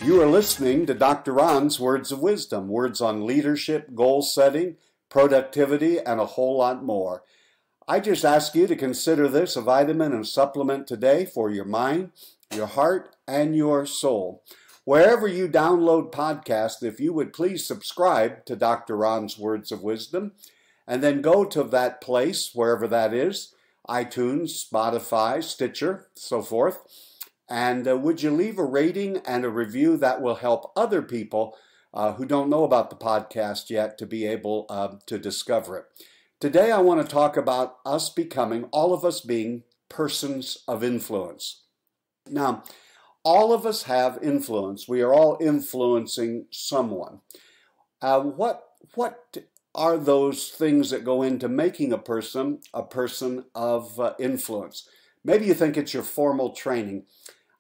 You are listening to Dr. Ron's Words of Wisdom, words on leadership, goal setting, productivity, and a whole lot more. I just ask you to consider this a vitamin and supplement today for your mind, your heart, and your soul. Wherever you download podcasts, if you would please subscribe to Dr. Ron's Words of Wisdom, and then go to that place, wherever that is, iTunes, Spotify, Stitcher, so forth. And would you leave a rating and a review that will help other people who don't know about the podcast yet to be able to discover it. Today I want to talk about us becoming, all of us being persons of influence. Now, all of us have influence. We are all influencing someone. What are those things that go into making a person of influence? Maybe you think it's your formal training.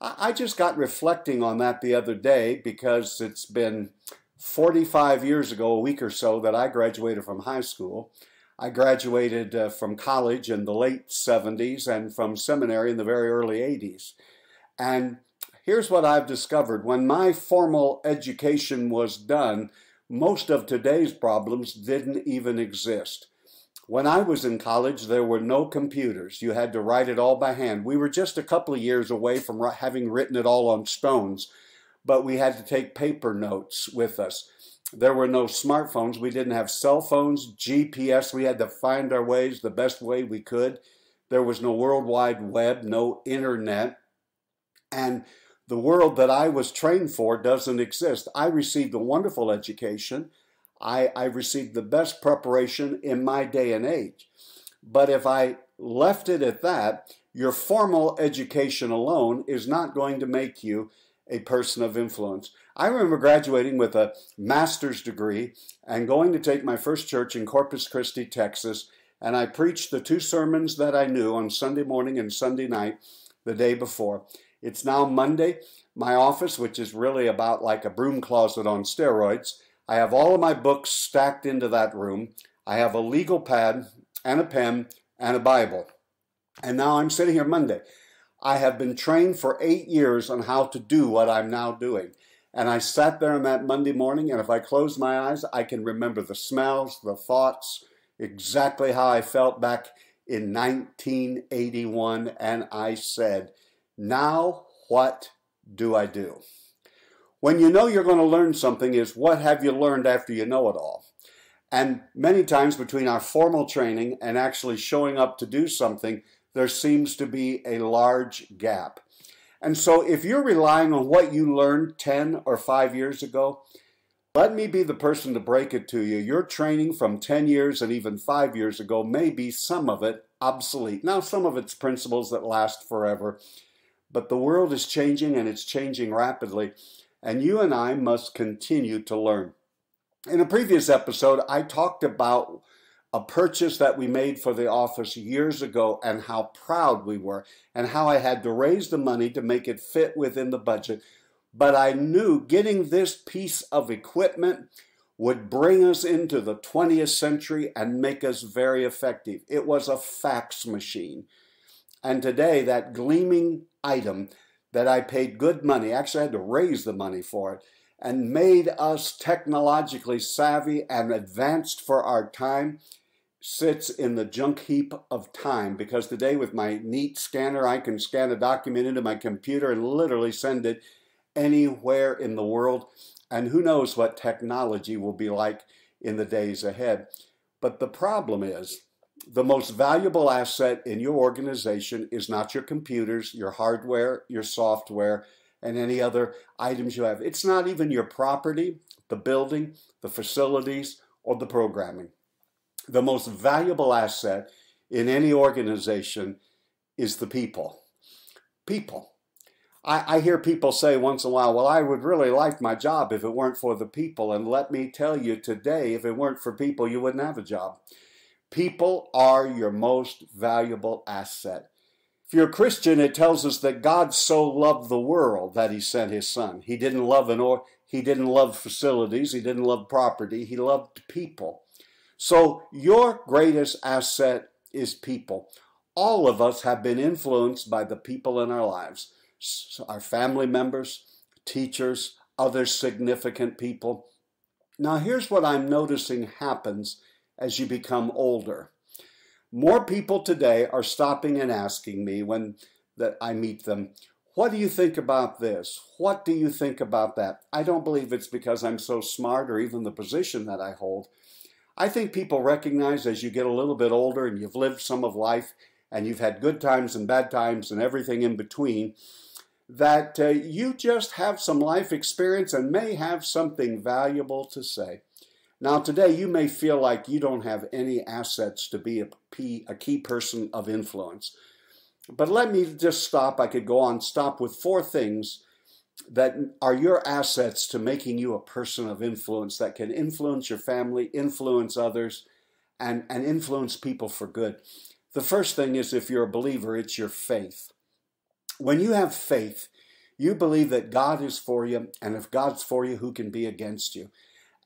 I just got reflecting on that the other day because it's been 45 years ago, a week or so, that I graduated from high school. I graduated from college in the late 70s and from seminary in the very early 80s. And here's what I've discovered. When my formal education was done, most of today's problems didn't even exist. When I was in college, there were no computers. You had to write it all by hand. We were just a couple of years away from having written it all on stones, but we had to take paper notes with us. There were no smartphones. We didn't have cell phones, GPS. We had to find our ways the best way we could. There was no World Wide Web, no internet. And the world that I was trained for doesn't exist. I received a wonderful education. I received the best preparation in my day and age. But if I left it at that, your formal education alone is not going to make you a person of influence. I remember graduating with a master's degree and going to take my first church in Corpus Christi, Texas, and I preached the two sermons that I knew on Sunday morning and Sunday night the day before. It's now Monday. My office, which is really about like a broom closet on steroids, I have all of my books stacked into that room. I have a legal pad and a pen and a Bible. And now I'm sitting here Monday. I have been trained for 8 years on how to do what I'm now doing. And I sat there on that Monday morning, and if I close my eyes, I can remember the smells, the thoughts, exactly how I felt back in 1981. And I said, now what do I do? When you know you're going to learn something is what have you learned after you know it all? And many times between our formal training and actually showing up to do something, there seems to be a large gap. And so if you're relying on what you learned 10 or 5 years ago, let me be the person to break it to you. Your training from 10 years and even 5 years ago may be some of it obsolete. Now, some of it's principles that last forever, but the world is changing and it's changing rapidly. And you and I must continue to learn. In a previous episode, I talked about a purchase that we made for the office years ago and how proud we were and how I had to raise the money to make it fit within the budget. But I knew getting this piece of equipment would bring us into the 20th century and make us very effective. It was a fax machine. And today, that gleaming item that I paid good money, actually I had to raise the money for it, and made us technologically savvy and advanced for our time, sits in the junk heap of time. Because today with my neat scanner, I can scan a document into my computer and literally send it anywhere in the world. And who knows what technology will be like in the days ahead. But the problem is, the most valuable asset in your organization is not your computers, your hardware, your software, and any other items you have. It's not even your property, the building, the facilities, or the programming. The most valuable asset in any organization is the people. People. I hear people say once in a while, well, I would really like my job if it weren't for the people. And let me tell you today, if it weren't for people, you wouldn't have a job. People are your most valuable asset. If you're a Christian, it tells us that God so loved the world that he sent his son. He didn't love facilities, he didn't love property, he loved people. So your greatest asset is people. All of us have been influenced by the people in our lives. Our family members, teachers, other significant people. Now, here's what I'm noticing happens as you become older. More people today are stopping and asking me when I meet them, what do you think about this? What do you think about that? I don't believe it's because I'm so smart or even the position that I hold. I think people recognize as you get a little bit older and you've lived some of life and you've had good times and bad times and everything in between, that you just have some life experience and may have something valuable to say. Now today you may feel like you don't have any assets to be a key person of influence. But let me just stop. I could go on, stop with 4 things that are your assets to making you a person of influence that can influence your family, influence others, and influence people for good. The first thing is, if you're a believer, it's your faith. When you have faith, you believe that God is for you, and if God's for you, who can be against you?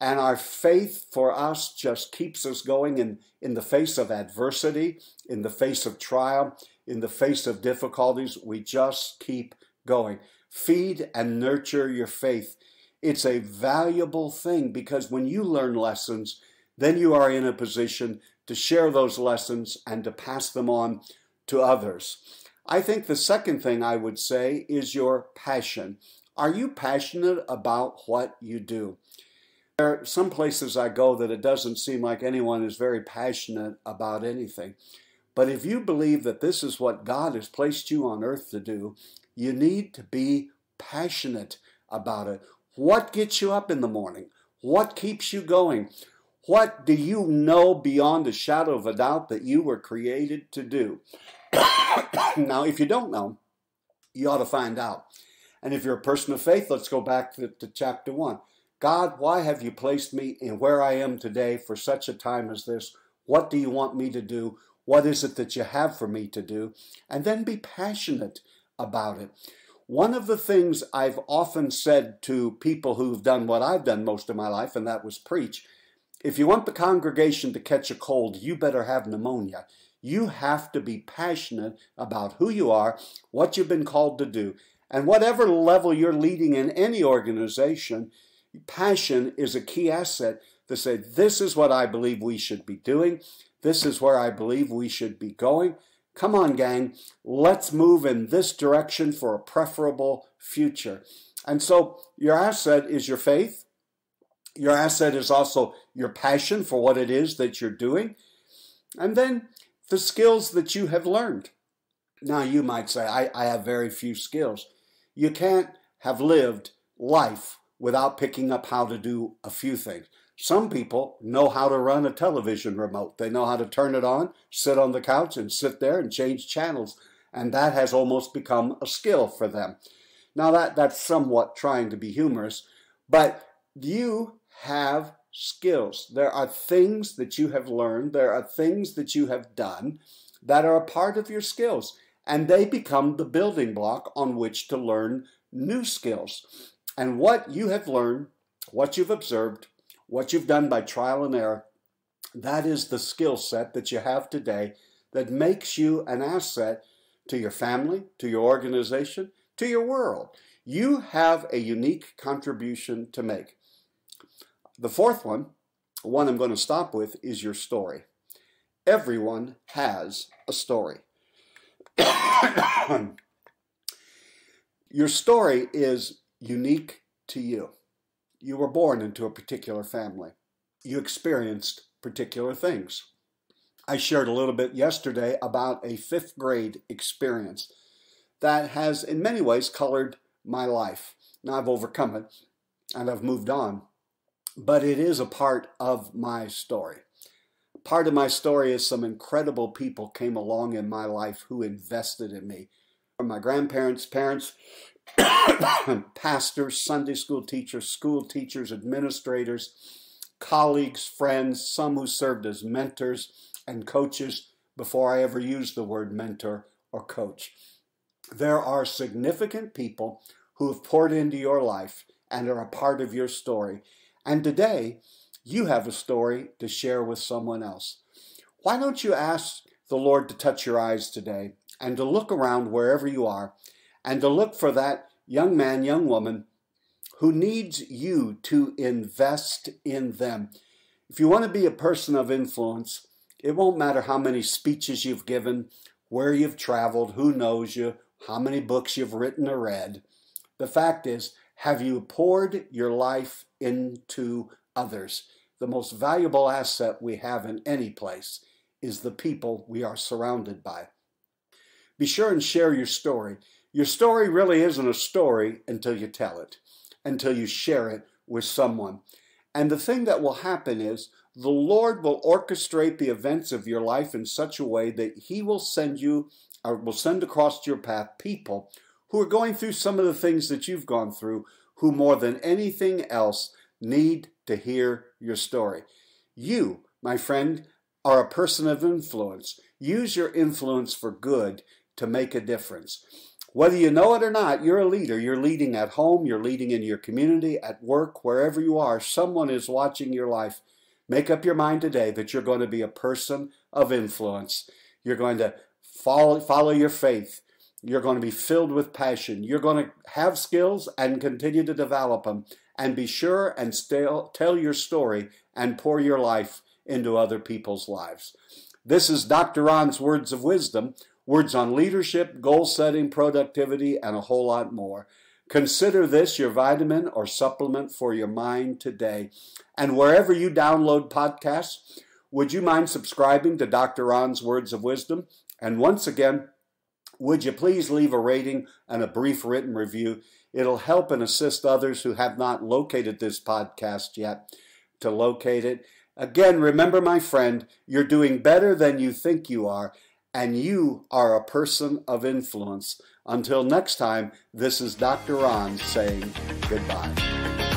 And our faith for us just keeps us going in the face of adversity, in the face of trial, in the face of difficulties. We just keep going. Feed and nurture your faith. It's a valuable thing because when you learn lessons, then you are in a position to share those lessons and to pass them on to others. I think the second thing I would say is your passion. Are you passionate about what you do? There are some places I go that it doesn't seem like anyone is very passionate about anything. But if you believe that this is what God has placed you on earth to do, you need to be passionate about it. What gets you up in the morning? What keeps you going? What do you know beyond a shadow of a doubt that you were created to do? Now, if you don't know, you ought to find out. And if you're a person of faith, let's go back to chapter 1. God, why have you placed me in where I am today for such a time as this? What do you want me to do? What is it that you have for me to do? And then be passionate about it. One of the things I've often said to people who've done what I've done most of my life, and that was preach, if you want the congregation to catch a cold, you better have pneumonia. You have to be passionate about who you are, what you've been called to do. And whatever level you're leading in any organization, passion is a key asset to say, this is what I believe we should be doing. This is where I believe we should be going. Come on, gang, let's move in this direction for a preferable future. And so your asset is your faith. Your asset is also your passion for what it is that you're doing. And then the skills that you have learned. Now you might say, I have very few skills. You can't have lived life without picking up how to do a few things. Some people know how to run a television remote. They know how to turn it on, sit on the couch and sit there and change channels. And that has almost become a skill for them. Now that's somewhat trying to be humorous, but you have skills. There are things that you have learned. There are things that you have done that are a part of your skills. And they become the building block on which to learn new skills. And what you have learned, what you've observed, what you've done by trial and error, that is the skill set that you have today that makes you an asset to your family, to your organization, to your world. You have a unique contribution to make. The fourth one I'm going to stop with, is your story. Everyone has a story. Your story is unique to you. You were born into a particular family. You experienced particular things. I shared a little bit yesterday about a 5th grade experience that has in many ways colored my life. Now I've overcome it and I've moved on, but it is a part of my story. Part of my story is some incredible people came along in my life who invested in me. From my grandparents, parents, pastors, Sunday school teachers, administrators, colleagues, friends, some who served as mentors and coaches before I ever used the word mentor or coach. There are significant people who have poured into your life and are a part of your story. And today, you have a story to share with someone else. Why don't you ask the Lord to touch your eyes today and to look around wherever you are and to look for that young man, young woman who needs you to invest in them. If you want to be a person of influence, it won't matter how many speeches you've given, where you've traveled, who knows you, how many books you've written or read. The fact is, have you poured your life into others? The most valuable asset we have in any place is the people we are surrounded by. Be sure and share your story. Your story really isn't a story until you tell it, until you share it with someone. And the thing that will happen is the Lord will orchestrate the events of your life in such a way that He will send you, or will send across your path people who are going through some of the things that you've gone through, who more than anything else need to hear your story. You, my friend, are a person of influence. Use your influence for good to make a difference. Whether you know it or not, you're a leader. You're leading at home, you're leading in your community, at work, wherever you are. Someone is watching your life. Make up your mind today that you're going to be a person of influence. You're going to follow your faith. You're going to be filled with passion. You're going to have skills and continue to develop them. And be sure and tell your story and pour your life into other people's lives. This is Dr. Ron's Words of Wisdom, words on leadership, goal setting, productivity, and a whole lot more. Consider this your vitamin or supplement for your mind today. And wherever you download podcasts, would you mind subscribing to Dr. Ron's Words of Wisdom? And once again, would you please leave a rating and a brief written review? It'll help and assist others who have not located this podcast yet to locate it. Again, remember, my friend, you're doing better than you think you are, and you are a person of influence. Until next time, this is Dr. Ron saying goodbye.